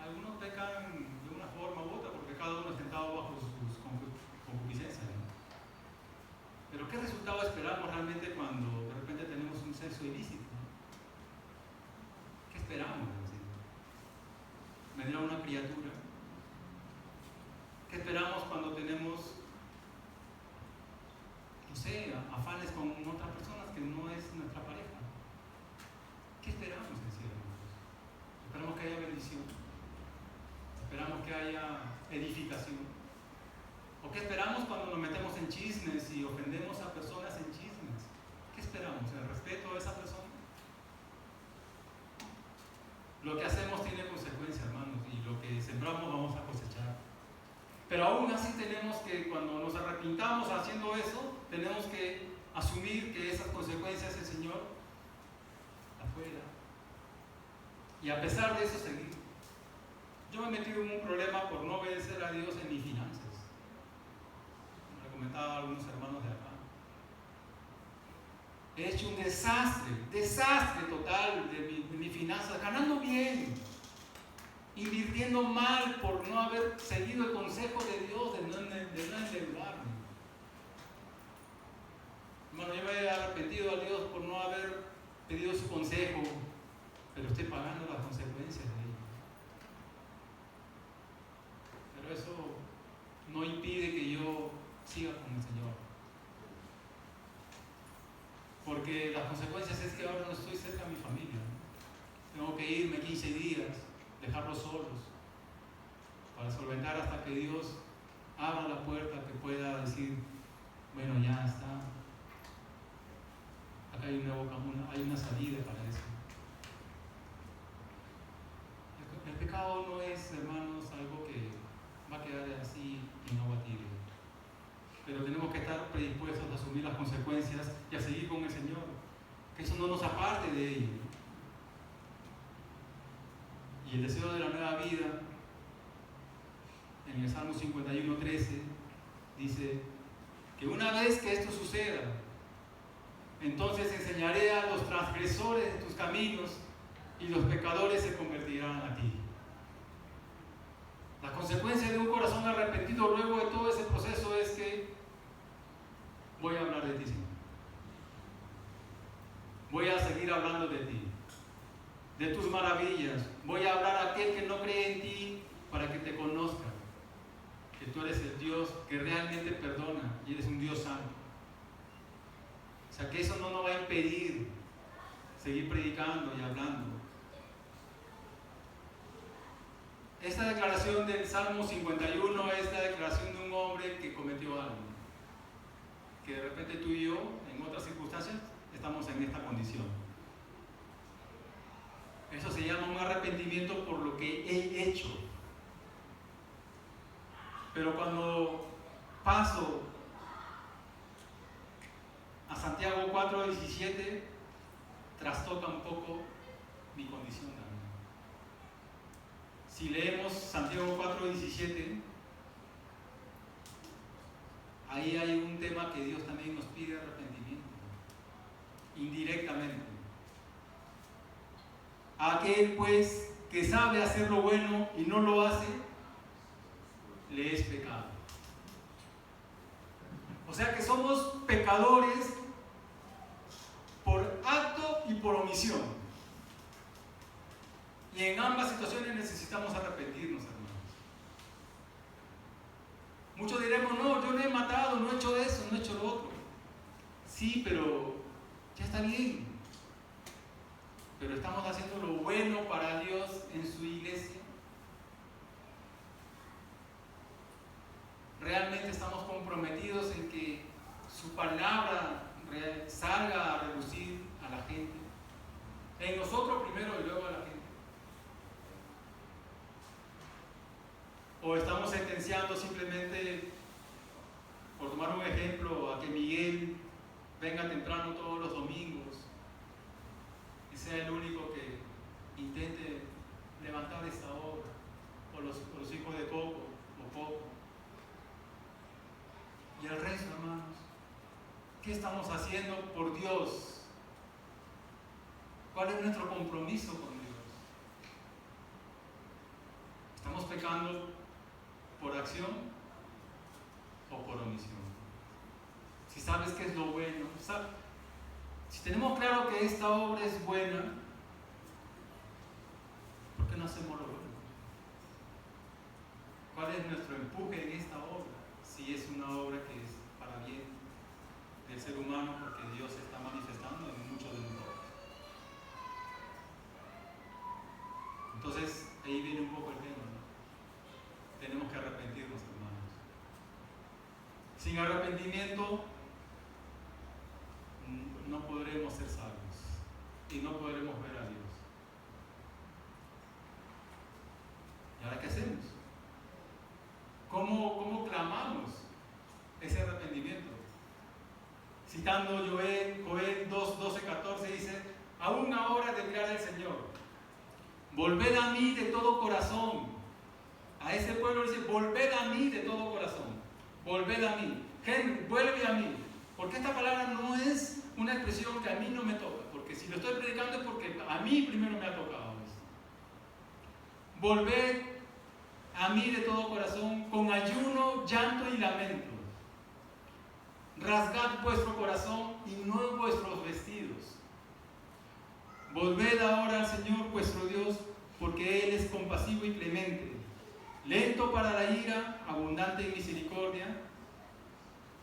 algunos pecan de una forma u otra porque cada uno es tentado bajo sus concupiscencias, ¿no? Pero ¿qué resultado esperamos realmente cuando de repente tenemos un sexo ilícito? ¿Qué esperamos? ¿Vendrá una criatura? ¿Qué esperamos cuando tenemos, no sé, afanes con otras personas que no es nuestra pareja? ¿Qué esperamos en sí, hermanos? Esperamos que haya bendición. Esperamos que haya edificación. ¿O qué esperamos cuando nos metemos en chismes y ofendemos a personas en chismes? ¿Qué esperamos? ¿El respeto a esa persona? Lo que hacemos tiene consecuencias, hermanos, y lo que sembramos vamos a cosechar. Pero aún así tenemos que, cuando nos arrepintamos haciendo eso, tenemos que asumir que esas consecuencias el Señor las puede dar. Y a pesar de eso, seguir. Yo me he metido en un problema por no obedecer a Dios en mis finanzas. Me lo comentaba algunos hermanos de acá. He hecho un desastre total de mis finanzas, ganando bien, invirtiendo mal por no haber seguido el consejo de Dios de no endeudarme. Hermano, yo me he arrepentido a Dios por no haber pedido su consejo, pero estoy pagando las consecuencias de ello. Pero eso no impide que yo siga con el Señor. Porque las consecuencias es que ahora no estoy cerca de mi familia. Tengo que irme 15 días, dejarlos solos, para solventar hasta que Dios abra la puerta, que pueda decir, bueno, ya está. Acá hay un nuevo camino, hay una salida para eso. El pecado no es, hermanos, algo que va a quedar así imbatible. Pero tenemos que estar predispuestos a asumir las consecuencias y a seguir con el Señor. Que eso no nos aparte de ello. Y el deseo de la nueva vida, en el Salmo 51:13, dice que una vez que esto suceda, entonces enseñaré a los transgresores de tus caminos y los pecadores se convertirán a ti. La consecuencia de un corazón arrepentido luego de todo ese proceso es que voy a hablar de ti, Señor. Voy a seguir hablando de ti, de tus maravillas. Voy a hablar a aquel que no cree en ti para que te conozca, que tú eres el Dios que realmente perdona y eres un Dios santo. O sea, que eso no nos va a impedir seguir predicando y hablando. Esta declaración del Salmo 51 es la declaración de un hombre que cometió algo. Que de repente tú y yo, en otras circunstancias, estamos en esta condición. Eso se llama un arrepentimiento por lo que he hecho. Pero cuando paso a Santiago 4:17, trastoca un poco mi condición también. Si leemos Santiago 4:17, ahí hay un tema que Dios también nos pide arrepentimiento, indirectamente. Aquel pues que sabe hacer lo bueno y no lo hace, le es pecado. O sea que somos pecadores por acto por omisión. Y en ambas situaciones necesitamos arrepentirnos, hermanos. Muchos diremos, no, yo no he matado, no he hecho eso, no he hecho lo otro. Sí, pero ya está bien. Pero estamos haciendo lo bueno para Dios en su iglesia. Realmente estamos comprometidos en que su palabra salga a relucir a la gente. En nosotros primero y luego a la gente. O estamos sentenciando simplemente, por tomar un ejemplo, a que Miguel venga temprano todos los domingos y sea el único que intente levantar esta obra, o los hijos de Coco, o Coco. Y el resto, hermanos, ¿qué estamos haciendo por Dios? ¿Cuál es nuestro compromiso con Dios? ¿Estamos pecando por acción o por omisión? Si sabes que es lo bueno, si tenemos claro que esta obra es buena, ¿por qué no hacemos lo bueno? ¿Cuál es nuestro empuje en esta obra? Si es una obra que es para bien del ser humano, porque Dios se está manifestando en muchos de nosotros. Entonces, ahí viene un poco el tema, ¿no? Tenemos que arrepentirnos, hermanos. Sin arrepentimiento no podremos ser salvos y no podremos ver a Dios. ¿Y ahora qué hacemos? ¿Cómo clamamos ese arrepentimiento? Citando Joel 2, 12, 14 dice: aún ahora declara el Señor, volved a mí de todo corazón. A ese pueblo dice: volved a mí de todo corazón. Volved a mí. Gente, vuelve a mí. Porque esta palabra no es una expresión que a mí no me toca. Porque si lo estoy predicando es porque a mí primero me ha tocado esto. Volved a mí de todo corazón, con ayuno, llanto y lamento. Rasgad vuestro corazón y no vuestros vestidos. Volved ahora al Señor vuestro Dios, porque Él es compasivo y clemente, lento para la ira, abundante en misericordia,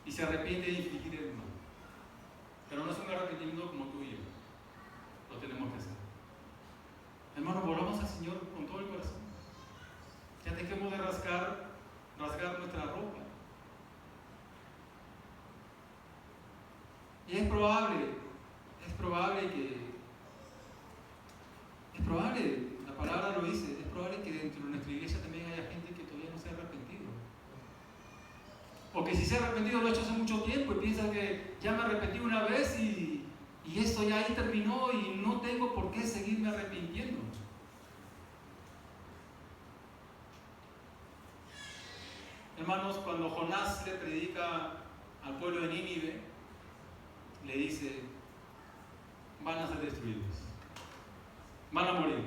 y se arrepiente de infligir el mal. Pero no es un arrepentimiento como tú y yo. Lo tenemos que hacer. Hermanos, volvamos al Señor con todo el corazón. Ya dejemos de rasgar nuestra ropa. Y es probable, la palabra lo dice, es probable que dentro de nuestra iglesia también haya gente que todavía no se ha arrepentido. O que si se ha arrepentido lo ha hecho hace mucho tiempo y piensa que ya me arrepentí una vez y esto ya ahí terminó y no tengo por qué seguirme arrepintiendo. Hermanos, cuando Jonás le predica al pueblo de Nínive, le dice: van a ser destruidos, van a morir.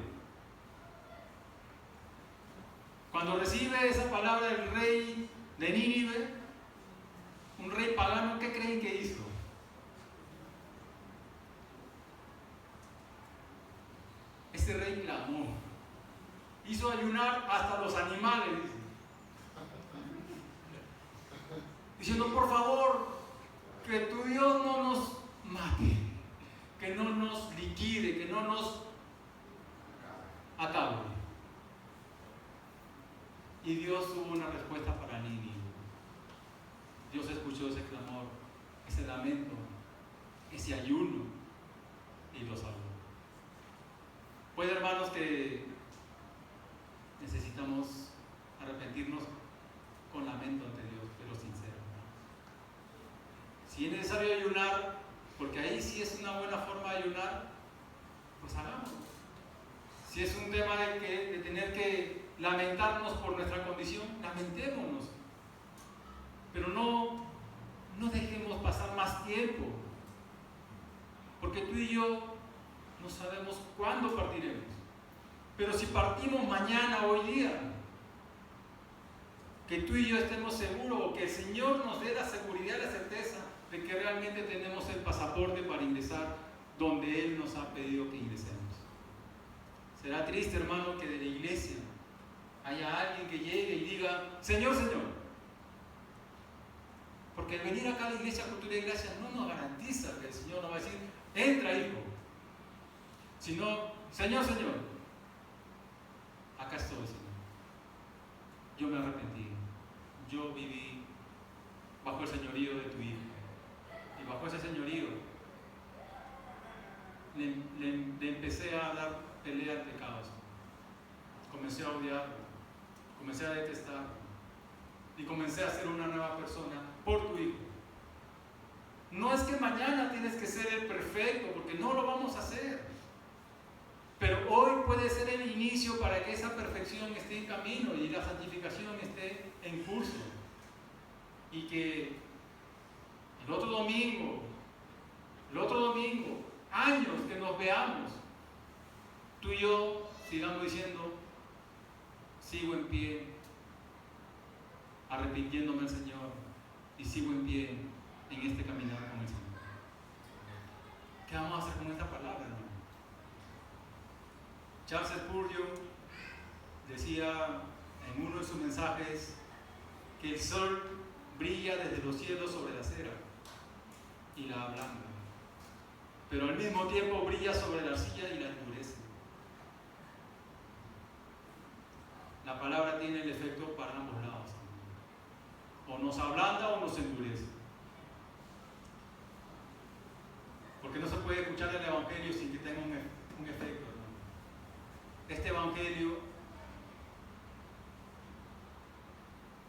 Cuando recibe esa palabra el rey de Nínive, un rey pagano, ¿qué creen que hizo? Ese rey clamó, hizo ayunar hasta los animales, dice, diciendo: por favor, que tu Dios no nos mate, que no nos liquide, que no nos acabe. Y Dios tuvo una respuesta para Nínive. Dios escuchó ese clamor, ese lamento, ese ayuno, y lo salvó. Pues, hermanos, que necesitamos arrepentirnos con lamento ante Dios, pero sincero. Si es necesario ayunar, porque ahí sí es una buena forma de ayunar, pues hagámoslo. Si es un tema de tener que lamentarnos por nuestra condición, lamentémonos. Pero no dejemos pasar más tiempo, porque tú y yo no sabemos cuándo partiremos. Pero si partimos mañana o hoy día, que tú y yo estemos seguros, o que el Señor nos dé la seguridad, la certeza de que realmente tenemos el pasaporte para ingresar donde Él nos ha pedido que ingresemos. Será triste, hermano, que de la iglesia haya alguien que llegue y diga: Señor, Señor. Porque el venir acá a la iglesia Cultura de Gracia no nos garantiza que el Señor nos va a decir: entra, hijo. Sino: Señor, Señor, acá estoy, Señor. Yo me arrepentí. Yo viví bajo el señorío de tu Hijo. Y bajo ese señorío le empecé a dar pelea al pecado. Comencé a odiarlo. Comencé a detestarlo. Y comencé a ser una nueva persona por tu Hijo. No es que mañana tienes que ser el perfecto, porque no lo vamos a hacer. Pero hoy puede ser el inicio para que esa perfección esté en camino y la santificación esté en curso. Y que el otro domingo, años que nos veamos, tú y yo sigamos diciendo: sigo en pie, arrepintiéndome al Señor, y sigo en pie en este caminar con el Señor. ¿Qué vamos a hacer con esta palabra, hermano? Charles Spurgeon decía en uno de sus mensajes que el sol brilla desde los cielos sobre la cera y la ablanda, pero al mismo tiempo brilla sobre la arcilla y la endurece. La palabra tiene el efecto para ambos lados. O nos ablanda o nos endurece. Porque no se puede escuchar el Evangelio sin que tenga un efecto, hermano. Este Evangelio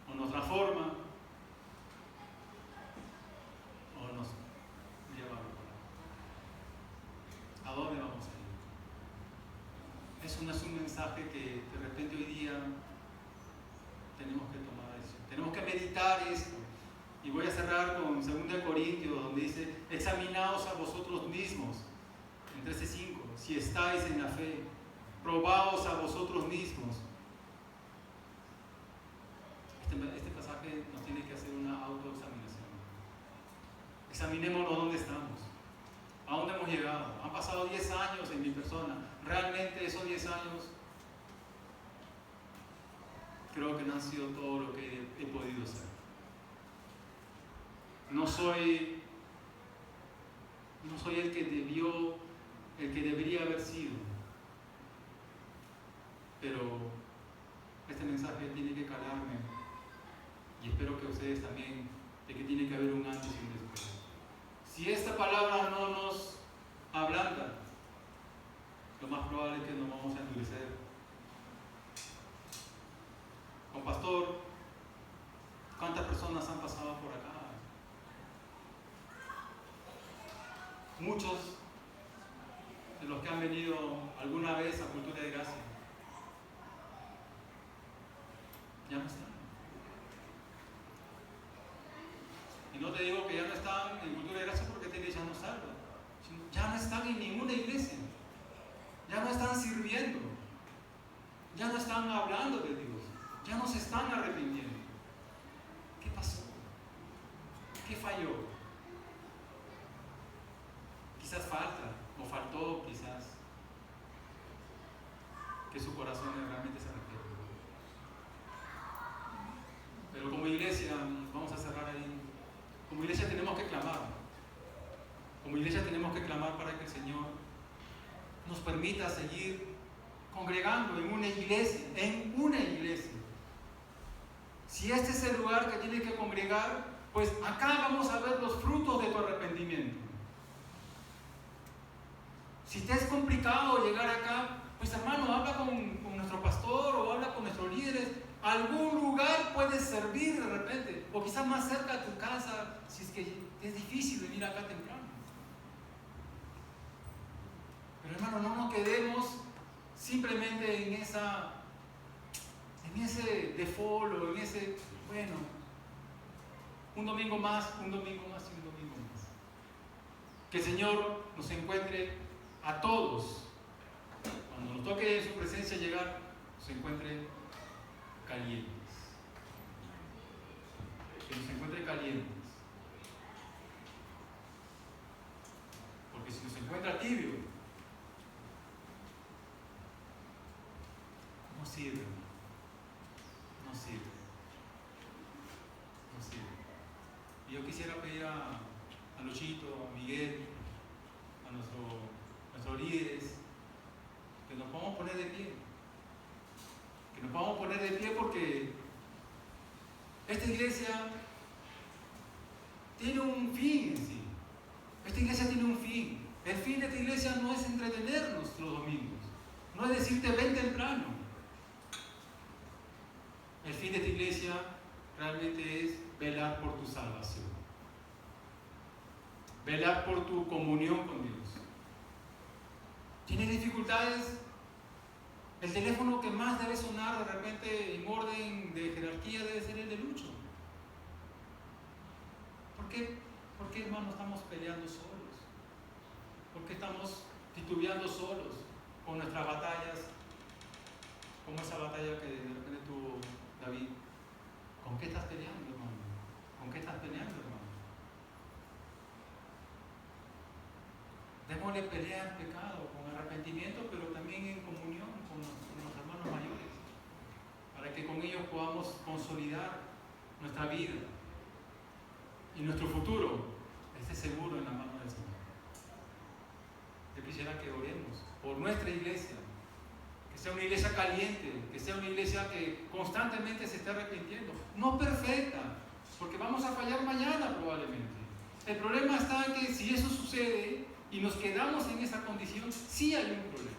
o nos transforma o nos lleva a dónde vamos a ir. Eso no es un mensaje que de repente hoy día tenemos que tomar decisión. Tenemos que meditar esto. Y voy a cerrar con 2 Corintios, donde dice: examinaos a vosotros mismos, en 13:5, si estáis en la fe, probaos a vosotros mismos. Este pasaje nos tiene que hacer una autoexaminación. Examinémonos dónde estamos, a dónde hemos llegado. Han pasado 10 años en mi persona. Realmente esos 10 años creo que no han sido todo lo que he podido ser. No soy el que debería haber sido. Pero este mensaje tiene que calarme, y espero que ustedes también, de que tiene que haber un antes y un después. Si esta palabra no nos ablanda, lo más probable es que nos vamos a endurecer. Con pastor, ¿cuántas personas han pasado por acá? Muchos de los que han venido alguna vez a Cultura de Gracia ya no están. Y no te digo que ya no están en Cultura de Gracia porque esta iglesia no salva, sino ya no están en ninguna iglesia, ya no están sirviendo, ya no están hablando de Dios, ya no se están arrepintiendo. ¿Qué pasó? ¿Qué falló? Quizás faltó quizás que su corazón realmente se arrepienta. Pero como iglesia, vamos a cerrar ahí, como iglesia tenemos que clamar. Como iglesia tenemos que clamar para que el Señor nos permita seguir congregando en una iglesia, Si este es el lugar que tiene que congregar, pues acá vamos a ver los frutos de tu arrepentimiento. Si te es complicado llegar acá, pues hermano, habla con nuestro pastor o habla con nuestros líderes. Algún lugar puedes servir de repente, o quizás más cerca de tu casa, si es que es difícil venir acá temprano. Pero hermano, no nos quedemos simplemente en ese default o en ese, bueno, un domingo más y un domingo más. Que el Señor nos encuentre a todos, cuando nos toque en su presencia llegar, se encuentre calientes. Que nos encuentre calientes. Porque si nos encuentra tibio, no sirve, hermano. No sirve. No sirve. Y yo quisiera pedir a Luchito, a Miguel, a nuestros líderes, que nos podamos poner de pie. Que nos podamos poner de pie porque esta iglesia tiene un fin en sí. Esta iglesia tiene un fin. El fin de esta iglesia no es entretenernos los domingos. No es decirte ven temprano. El fin de esta iglesia realmente es velar por tu salvación. Velar por tu comunión con Dios. ¿Tienes dificultades? El teléfono que más debe sonar de repente en orden de jerarquía debe ser el de Lucho. ¿Por qué, hermano, estamos peleando solos? ¿Por qué estamos titubeando solos con nuestras batallas? Como esa batalla que de repente tuvo David. ¿Con qué estás peleando, hermano? ¿Con qué estás peleando, hermano? Démosle pelea al pecado con arrepentimiento, pero también en comunión con los hermanos mayores, para que con ellos podamos consolidar nuestra vida y nuestro futuro esté seguro en la mano del Señor. Yo quisiera que oremos por nuestra iglesia, que sea una iglesia caliente, que sea una iglesia que constantemente se esté arrepintiendo, no perfecta, porque vamos a fallar mañana probablemente. El problema está en que si eso sucede y nos quedamos en esa condición, sí hay un problema.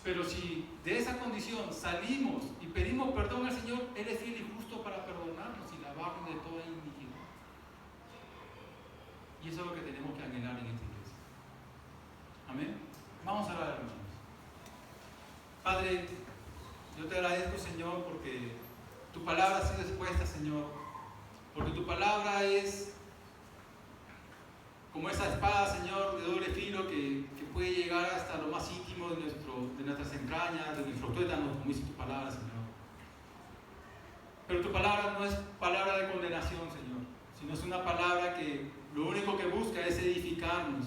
Pero si de esa condición salimos y pedimos perdón al Señor, Él es fiel y justo para perdonarnos y lavarnos de toda iniquidad. Y eso es lo que tenemos que anhelar en esta iglesia. Amén. Vamos a orar, hermanos. Padre, yo te agradezco, Señor, porque tu palabra ha sido expuesta, Señor. Porque tu palabra es como esa espada, Señor, de doble filo que puede llegar hasta lo más íntimo de nuestras entrañas, de nuestros tuétanos, como dice tu palabra, Señor. Pero tu palabra no es palabra de condenación, Señor, sino es una palabra que lo único que busca es edificarnos,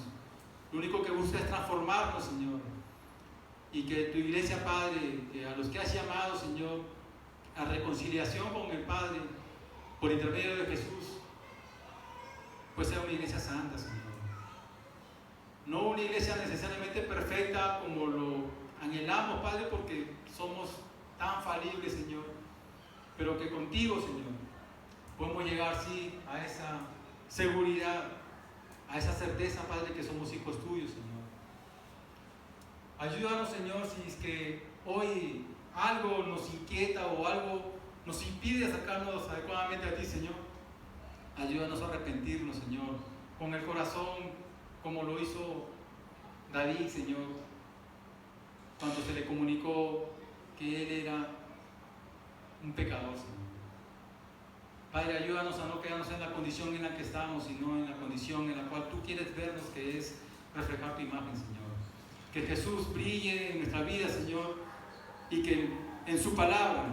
lo único que busca es transformarnos, Señor. Y que tu iglesia, Padre, que a los que has llamado, Señor, a reconciliación con el Padre, por intermedio de Jesús, pues sea una iglesia santa, Señor. No una iglesia necesariamente perfecta como lo anhelamos, Padre, porque somos tan falibles, Señor. Pero que contigo, Señor, podemos llegar, sí, a esa seguridad, a esa certeza, Padre, que somos hijos tuyos, Señor. Ayúdanos, Señor, si es que hoy algo nos inquieta o algo nos impide acercarnos adecuadamente a ti, Señor. Ayúdanos a arrepentirnos, Señor, con el corazón, como lo hizo David, Señor, cuando se le comunicó que él era un pecador, Señor. Padre, ayúdanos a no quedarnos en la condición en la que estamos, sino en la condición en la cual tú quieres vernos, que es reflejar tu imagen, Señor. Que Jesús brille en nuestra vida, Señor, y que en su palabra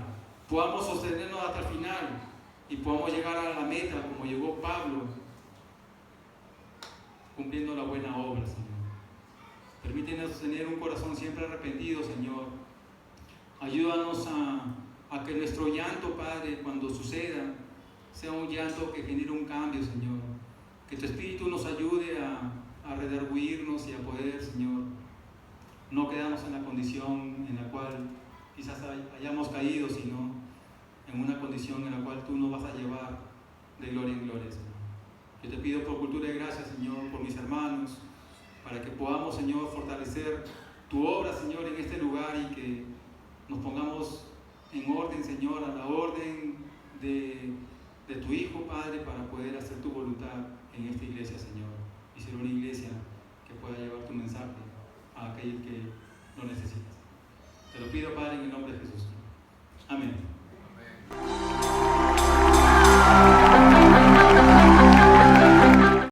podamos sostenernos hasta el final y podamos llegar a la meta como llegó Pablo, cumpliendo la buena obra, Señor. Permítenos tener un corazón siempre arrepentido, Señor. Ayúdanos a que nuestro llanto, Padre, cuando suceda, sea un llanto que genere un cambio, Señor. Que tu Espíritu nos ayude a redarguirnos y a poder, Señor, no quedarnos en la condición en la cual quizás hayamos caído, sino en una condición en la cual tú nos vas a llevar de gloria en gloria, Señor. Yo te pido por cultura de gracia, Señor, por mis hermanos, para que podamos, Señor, fortalecer tu obra, Señor, en este lugar y que nos pongamos en orden, Señor, a la orden de tu Hijo, Padre, para poder hacer tu voluntad en esta iglesia, Señor, y ser una iglesia que pueda llevar tu mensaje a aquel que lo necesita. Te lo pido, Padre, en el nombre de Jesús.